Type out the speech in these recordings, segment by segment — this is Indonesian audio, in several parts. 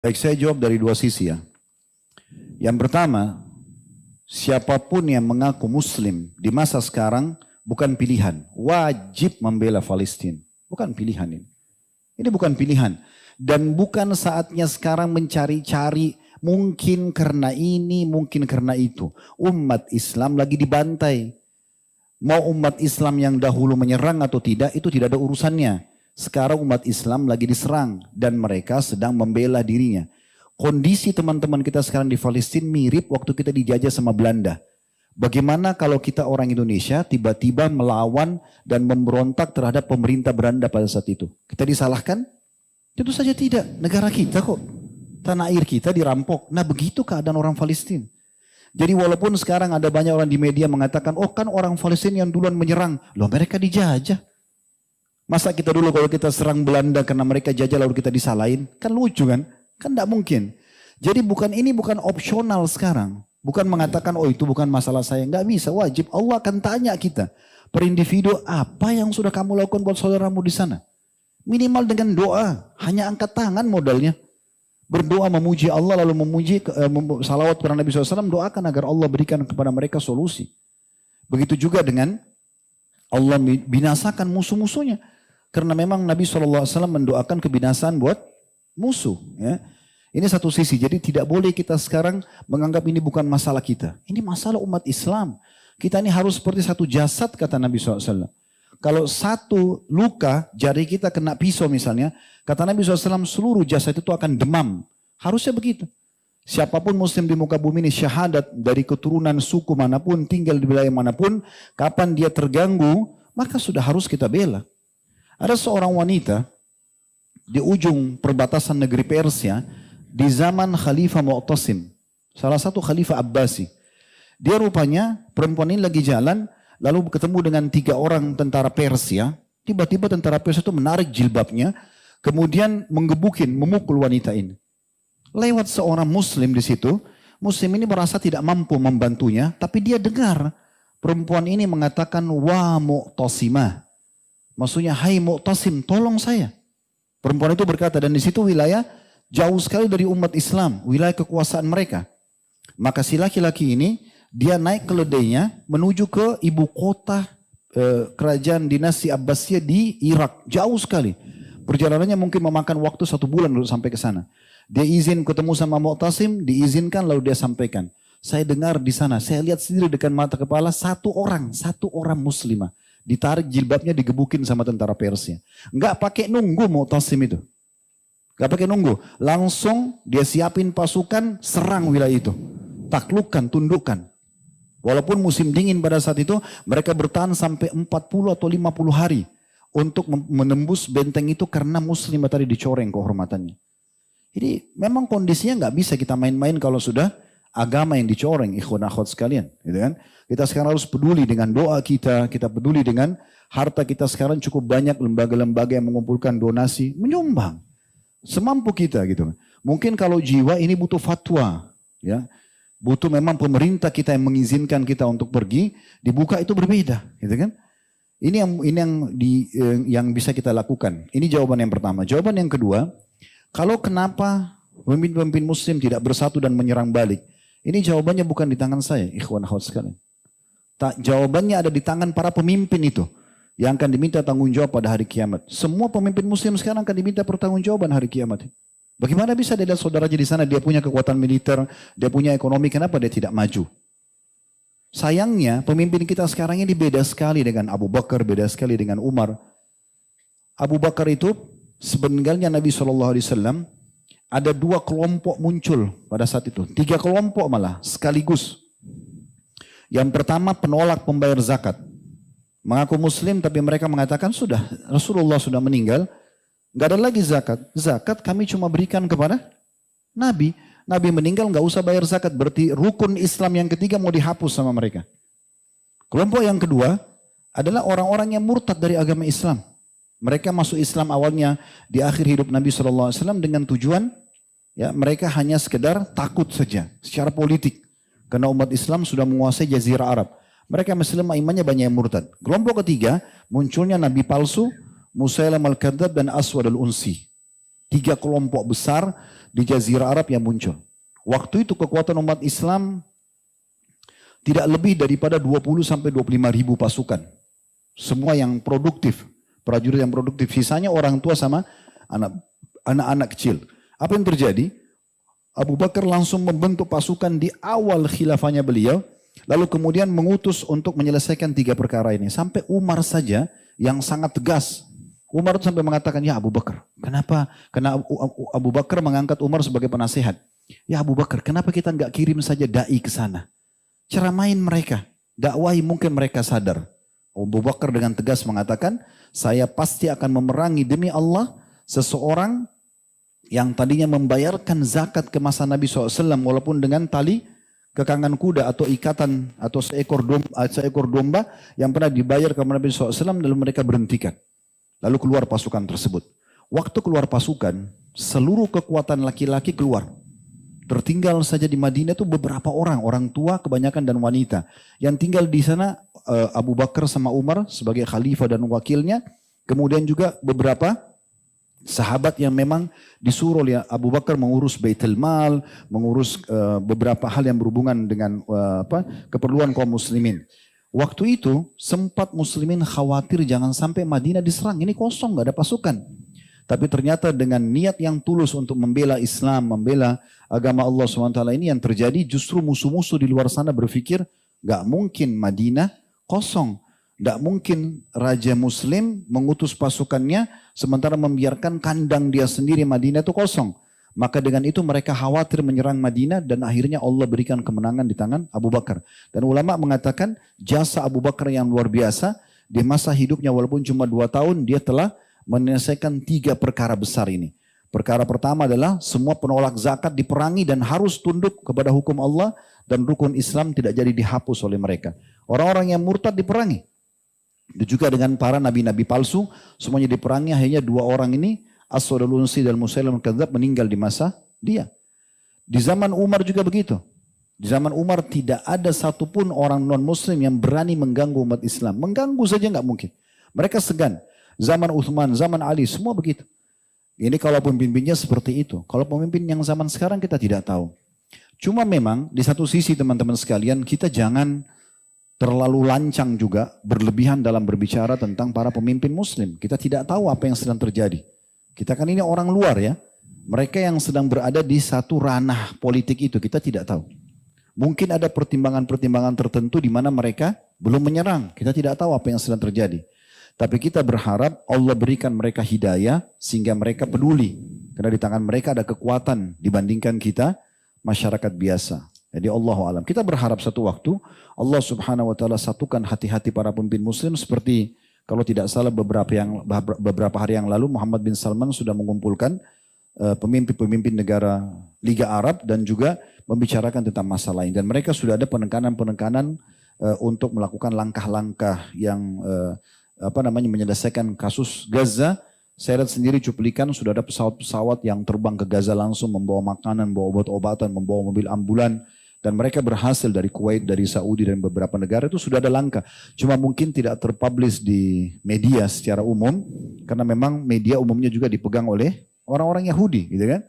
Baik, saya jawab dari dua sisi ya. Yang pertama, siapapun yang mengaku muslim di masa sekarang bukan pilihan. Wajib membela Palestina. Bukan pilihan ini. Ini bukan pilihan. Dan bukan saatnya sekarang mencari-cari mungkin karena ini, mungkin karena itu. Umat Islam lagi dibantai. Mau umat Islam yang dahulu menyerang atau tidak, itu tidak ada urusannya. Sekarang umat Islam lagi diserang dan mereka sedang membela dirinya. Kondisi teman-teman kita sekarang di Palestina mirip waktu kita dijajah sama Belanda. Bagaimana kalau kita orang Indonesia tiba-tiba melawan dan memberontak terhadap pemerintah Belanda pada saat itu? Kita disalahkan? Tentu saja tidak. Negara kita kok. Tanah air kita dirampok. Nah begitu keadaan orang Palestina. Jadi walaupun sekarang ada banyak orang di media mengatakan, oh kan orang Palestina yang duluan menyerang. Loh mereka dijajah. Masa kita dulu kalau kita serang Belanda karena mereka jajah lalu kita disalahin? Kan lucu kan? Kan tidak mungkin. Jadi ini bukan opsional sekarang. Bukan mengatakan, oh itu bukan masalah saya. Nggak bisa, wajib. Allah akan tanya kita. Per individu, apa yang sudah kamu lakukan buat saudaramu di sana? Minimal dengan doa. Hanya angkat tangan modalnya. Berdoa memuji Allah lalu memuji salawat kepada Nabi SAW. Doakan agar Allah berikan kepada mereka solusi. Begitu juga dengan Allah binasakan musuh-musuhnya. Karena memang Nabi SAW mendoakan kebinasaan buat musuh. Ya. Ini satu sisi. Jadi tidak boleh kita sekarang menganggap ini bukan masalah kita. Ini masalah umat Islam. Kita ini harus seperti satu jasad kata Nabi SAW. Kalau satu luka, jari kita kena pisau misalnya, kata Nabi SAW seluruh jasad itu akan demam. Harusnya begitu. Siapapun muslim di muka bumi ini syahadat dari keturunan suku manapun, tinggal di wilayah manapun, kapan dia terganggu, maka sudah harus kita bela. Ada seorang wanita di ujung perbatasan negeri Persia, di zaman Khalifah Mu'tasim, salah satu Khalifah Abbasi. Dia rupanya perempuan ini lagi jalan, lalu ketemu dengan 3 orang tentara Persia. Tiba-tiba tentara Persia itu menarik jilbabnya, kemudian menggebukin, memukul wanita ini. Lewat seorang muslim di situ, muslim ini merasa tidak mampu membantunya, tapi dia dengar perempuan ini mengatakan, wa Mu'tasimah. Maksudnya, hai Mu'tasim, tolong saya. Perempuan itu berkata, dan di situ wilayah jauh sekali dari umat Islam, wilayah kekuasaan mereka. Maka si laki-laki ini, dia naik keledainya menuju ke ibu kota kerajaan dinasti Abbasiyah di Irak. Jauh sekali. Perjalanannya mungkin memakan waktu 1 bulan untuk sampai ke sana. Dia izin ketemu sama Mu'tasim, diizinkan lalu dia sampaikan. Saya dengar di sana, saya lihat sendiri dengan mata kepala satu orang muslimah. Ditarik jilbabnya, digebukin sama tentara Persia. Enggak pakai nunggu Mu'tasim itu. Gak pakai nunggu, langsung dia siapin pasukan, serang wilayah itu. Taklukkan, tundukkan. Walaupun musim dingin pada saat itu, mereka bertahan sampai 40 atau 50 hari. Untuk menembus benteng itu karena muslim tadi dicoreng kehormatannya. Jadi memang kondisinya gak bisa kita main-main kalau sudah agama yang dicoreng, ikhwan akhwat sekalian. Gitu kan? Kita sekarang harus peduli dengan doa kita peduli dengan harta kita sekarang cukup banyak lembaga-lembaga yang mengumpulkan donasi, menyumbang. Semampu kita gitu. Mungkin kalau jiwa ini butuh fatwa, ya, butuh memang pemerintah kita yang mengizinkan kita untuk pergi, dibuka itu berbeda, gitu kan? Ini yang bisa kita lakukan. Ini jawaban yang pertama. Jawaban yang kedua, kalau kenapa pemimpin-pemimpin Muslim tidak bersatu dan menyerang balik? Ini jawabannya bukan di tangan saya, ikhwan akhwat sekalian. Jawabannya ada di tangan para pemimpin itu. Yang akan diminta tanggung jawab pada hari kiamat. Semua pemimpin muslim sekarang akan diminta pertanggungjawaban hari kiamat. Bagaimana bisa dia lihat saudaranya di sana, dia punya kekuatan militer, dia punya ekonomi, kenapa dia tidak maju? Sayangnya pemimpin kita sekarang ini beda sekali dengan Abu Bakar, beda sekali dengan Umar. Abu Bakar itu sebenarnya Nabi SAW ada 2 kelompok muncul pada saat itu. 3 kelompok malah sekaligus. Yang pertama penolak pembayar zakat. Mengaku muslim tapi mereka mengatakan sudah Rasulullah sudah meninggal, nggak ada lagi zakat. Zakat kami cuma berikan kepada Nabi. Nabi meninggal nggak usah bayar zakat. Berarti rukun Islam yang ketiga mau dihapus sama mereka. Kelompok yang kedua adalah orang-orang yang murtad dari agama Islam. Mereka masuk Islam awalnya di akhir hidup Nabi SAW dengan tujuan ya mereka hanya sekedar takut saja secara politik. Karena umat Islam sudah menguasai Jazirah Arab. Mereka Muslim imannya banyak yang murtad. Kelompok ketiga munculnya Nabi palsu, Musailamah al-Kadzdzab dan Aswad al-Unsi. 3 kelompok besar di Jazirah Arab yang muncul. Waktu itu kekuatan umat Islam tidak lebih daripada 20 sampai 25 ribu pasukan. Semua yang produktif, prajurit yang produktif. Sisanya orang tua sama anak-anak kecil. Apa yang terjadi? Abu Bakar langsung membentuk pasukan di awal khilafahnya beliau, lalu kemudian mengutus untuk menyelesaikan 3 perkara ini. Sampai Umar saja yang sangat tegas. Umar itu sampai mengatakan, ya Abu Bakar, kenapa? Karena Abu Bakar mengangkat Umar sebagai penasehat. Ya Abu Bakar, kenapa kita nggak kirim saja dai ke sana? Ceramain mereka, dakwahi mungkin mereka sadar. Abu Bakar dengan tegas mengatakan, saya pasti akan memerangi demi Allah seseorang yang tadinya membayarkan zakat ke masa Nabi SAW walaupun dengan tali kekangan kuda atau ikatan atau seekor domba yang pernah dibayar ke Nabi SAW lalu mereka berhentikan. Lalu keluar pasukan tersebut. Waktu keluar pasukan, seluruh kekuatan laki-laki keluar. Tertinggal saja di Madinah itu beberapa orang tua kebanyakan dan wanita. Yang tinggal di sana Abu Bakar sama Umar sebagai khalifah dan wakilnya. Kemudian juga beberapa sahabat yang memang disuruh oleh Abu Bakar mengurus Baitul Mal, mengurus beberapa hal yang berhubungan dengan keperluan kaum muslimin. Waktu itu sempat muslimin khawatir jangan sampai Madinah diserang, ini kosong gak ada pasukan. Tapi ternyata dengan niat yang tulus untuk membela Islam, membela agama Allah SWT ini yang terjadi justru musuh-musuh di luar sana berpikir gak mungkin Madinah kosong. Tidak mungkin Raja Muslim mengutus pasukannya sementara membiarkan kandang dia sendiri Madinah itu kosong. Maka dengan itu mereka khawatir menyerang Madinah dan akhirnya Allah berikan kemenangan di tangan Abu Bakar. Dan ulama mengatakan jasa Abu Bakar yang luar biasa di masa hidupnya walaupun cuma 2 tahun dia telah menyelesaikan 3 perkara besar ini. Perkara pertama adalah semua penolak zakat diperangi dan harus tunduk kepada hukum Allah dan rukun Islam tidak jadi dihapus oleh mereka. Orang-orang yang murtad diperangi. Itu juga dengan para nabi-nabi palsu, semuanya diperangi, akhirnya 2 orang ini, Aswad al-Unsi dan Musailamah al-Kadzdzab meninggal di masa dia. Di zaman Umar juga begitu. Di zaman Umar tidak ada satupun orang non-muslim yang berani mengganggu umat Islam. Mengganggu saja nggak mungkin. Mereka segan. Zaman Uthman, zaman Ali, semua begitu. Ini kalau pemimpinnya seperti itu. Kalau pemimpin yang zaman sekarang kita tidak tahu. Cuma memang di satu sisi teman-teman sekalian kita jangan terlalu lancang juga, berlebihan dalam berbicara tentang para pemimpin muslim. Kita tidak tahu apa yang sedang terjadi. Kita kan ini orang luar ya. Mereka yang sedang berada di satu ranah politik itu, kita tidak tahu. Mungkin ada pertimbangan-pertimbangan tertentu di mana mereka belum menyerang. Kita tidak tahu apa yang sedang terjadi. Tapi kita berharap Allah berikan mereka hidayah sehingga mereka peduli. Karena di tangan mereka ada kekuatan dibandingkan kita, masyarakat biasa. Jadi Allahu a'lam. Kita berharap satu waktu Allah Subhanahu wa taala satukan hati-hati para pemimpin muslim seperti kalau tidak salah beberapa hari yang lalu Muhammad bin Salman sudah mengumpulkan pemimpin-pemimpin negara Liga Arab dan juga membicarakan tentang masalah ini dan mereka sudah ada penekanan-penekanan untuk melakukan langkah-langkah yang menyelesaikan kasus Gaza. Saya lihat sendiri cuplikan sudah ada pesawat-pesawat yang terbang ke Gaza langsung membawa makanan, membawa obat-obatan, membawa mobil ambulan. Dan mereka berhasil dari Kuwait, dari Saudi dan beberapa negara itu sudah ada langkah. Cuma mungkin tidak terpublish di media secara umum. Karena memang media umumnya juga dipegang oleh orang-orang Yahudi gitu kan.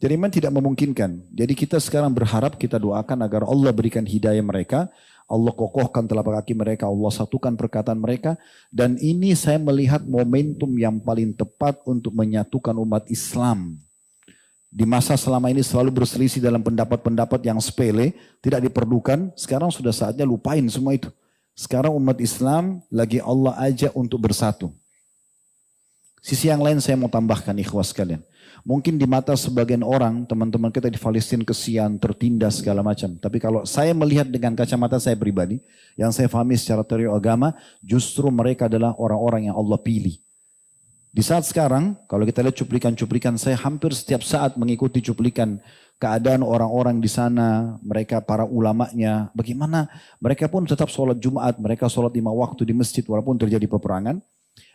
Jadi memang tidak memungkinkan. Jadi kita sekarang berharap kita doakan agar Allah berikan hidayah mereka. Allah kokohkan telapak kaki mereka, Allah satukan perkataan mereka. Dan ini saya melihat momentum yang paling tepat untuk menyatukan umat Islam. Di masa selama ini selalu berselisih dalam pendapat-pendapat yang sepele, tidak diperlukan. Sekarang sudah saatnya lupain semua itu. Sekarang umat Islam lagi Allah ajak untuk bersatu. Sisi yang lain saya mau tambahkan ikhwas sekalian. Mungkin di mata sebagian orang, teman-teman kita di Palestina kesian, tertindas segala macam. Tapi kalau saya melihat dengan kacamata saya pribadi, yang saya pahami secara teori agama, justru mereka adalah orang-orang yang Allah pilih. Di saat sekarang, kalau kita lihat cuplikan-cuplikan, saya hampir setiap saat mengikuti cuplikan keadaan orang-orang di sana, mereka para ulamanya, bagaimana mereka pun tetap sholat Jumat, mereka sholat 5 waktu di masjid walaupun terjadi peperangan.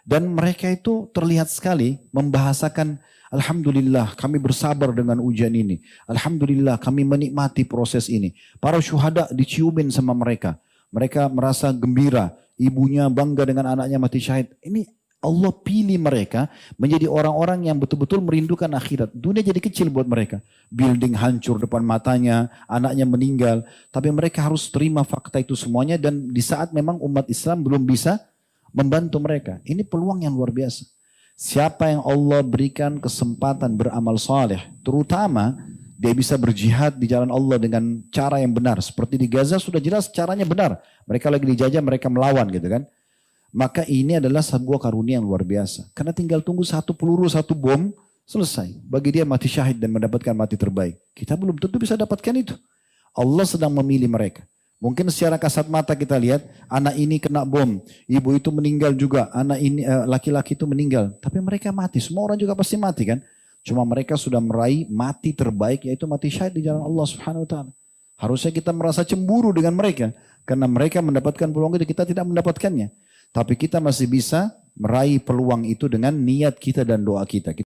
Dan mereka itu terlihat sekali membahasakan, Alhamdulillah kami bersabar dengan ujian ini. Alhamdulillah kami menikmati proses ini. Para syuhada diciumin sama mereka. Mereka merasa gembira, ibunya bangga dengan anaknya mati syahid. Ini Allah pilih mereka menjadi orang-orang yang betul-betul merindukan akhirat. Dunia jadi kecil buat mereka. Building hancur depan matanya, anaknya meninggal. Tapi mereka harus terima fakta itu semuanya dan di saat memang umat Islam belum bisa membantu mereka. Ini peluang yang luar biasa. Siapa yang Allah berikan kesempatan beramal saleh, terutama dia bisa berjihad di jalan Allah dengan cara yang benar. Seperti di Gaza sudah jelas caranya benar. Mereka lagi dijajah, mereka melawan gitu kan. Maka ini adalah sebuah karunia yang luar biasa. Karena tinggal tunggu satu peluru, satu bom, selesai. Bagi dia mati syahid dan mendapatkan mati terbaik. Kita belum tentu bisa dapatkan itu. Allah sedang memilih mereka. Mungkin secara kasat mata kita lihat, anak ini kena bom, ibu itu meninggal juga, anak ini laki-laki itu meninggal. Tapi mereka mati, semua orang juga pasti mati kan. Cuma mereka sudah meraih mati terbaik, yaitu mati syahid di jalan Allah Subhanahu Wa Taala. Harusnya kita merasa cemburu dengan mereka. Karena mereka mendapatkan peluang itu, kita tidak mendapatkannya. Tapi kita masih bisa meraih peluang itu dengan niat kita dan doa kita.